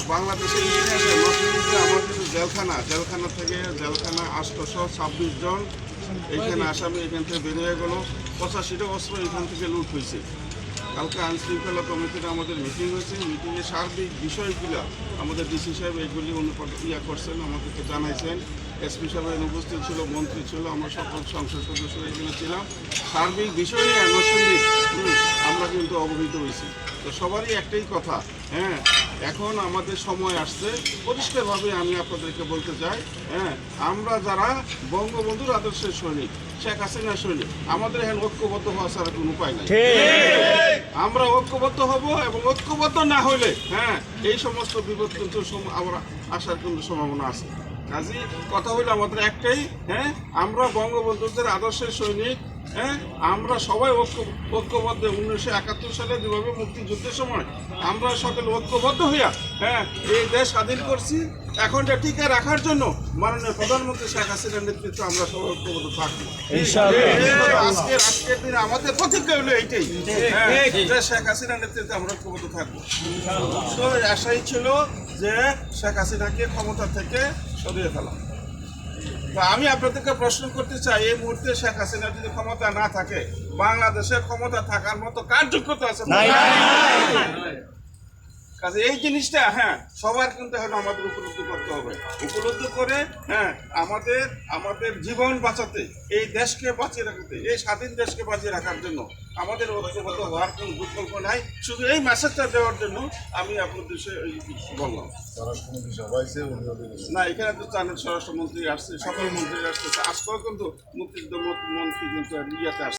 আর বাংলাদেশের ইতিহাসে নরসিংদীতে আমার কিন্তু জেলখানা থেকে 826 জন এইখানে আসামি এখান থেকে বের হয়ে গেলো। 85টা অস্ত্র এখান থেকে লুট হয়েছে। কালকে আইনশৃঙ্খলা কমিটির আমাদের মিটিং হয়েছে। মিটিংয়ে সার্বিক বিষয়গুলো আমাদের ডিসি সাহেব এইগুলি করছেন, আমাদেরকে জানাইছেন। এসপি সাহেব উপস্থিত ছিল, মন্ত্রী ছিল, আমরা সকল সংসদ সদস্য এখানে ছিলাম। সার্বিক বিষয় নিয়ে নরসিংদী আমরা কিন্তু অবহিত হয়েছি। তো সবারই একটাই কথা, এখন আমাদের সময় আসছে। পরিষ্কারভাবে আমি আপনাদেরকে বলতে চাই, আমরা যারা বঙ্গবন্ধুর আদর্শের সৈনিক, শেখ হাসিনার সৈনিক, আমাদের এখানে ঐক্যবদ্ধ হওয়া ছাড়া কোনো উপায় নাই। আমরা ঐক্যবদ্ধ হব এবং ঐক্যবদ্ধ না হলে এই সমস্ত বিপদ কিন্তু আমরা আসার কিন্তু সম্ভাবনা আছে। কাজী কথা হইলো আমাদের একটাই, আমরা বঙ্গবন্ধুদের আদর্শের সৈনিক, আমরা সবাই ঐক্যবদ্ধ। 1971 সালে যেভাবে মুক্তিযুদ্ধের সময় আমরা সকলে ঐক্যবদ্ধ হইয়া এই দেশ স্বাধীন করছি। এখন এটা টিকে রাখার জন্য মাননীয় প্রধানমন্ত্রী শেখ হাসিনার নেতৃত্বে আমরা সবাই ঐক্যবদ্ধ থাকবো। আজকের দিনে আমাদের প্রতিজ্ঞা হলো এইটাই, শেখ হাসিনার নেতৃত্বে আমরা ঐক্যবদ্ধ থাকবো। তো আশাই ছিল যে শেখ হাসিনাকে ক্ষমতা থেকে সরিয়ে ফেলা। তো আমি আপনাদেরকে প্রশ্ন করতে চাই, এই মুহূর্তে শেখ হাসিনা যদি ক্ষমতা না থাকে, বাংলাদেশে ক্ষমতা থাকার মতো কার যোগ্যতা আছে? কাজে এই জিনিসটা সবার কিন্তু এখন আমাদের উপলব্ধি করতে হবে। উপলব্ধি করে আমাদের জীবন বাঁচাতে, এই দেশকে বাঁচিয়ে রাখতে, এই স্বাধীন দেশকে বাঁচিয়ে রাখার জন্য আমাদের ঐক্যবদ্ধ হওয়ার কোনো বিকল্প নাই। শুধু এই মেসেজটা দেওয়ার জন্য আমি আপনাদের বললাম। না, এখানে তো জানেন স্বরাষ্ট্রমন্ত্রী আসছে, সকল মন্ত্রী আসছে, আজকেও কিন্তু মন্ত্রী কিন্তু ইয়াতে আসছে।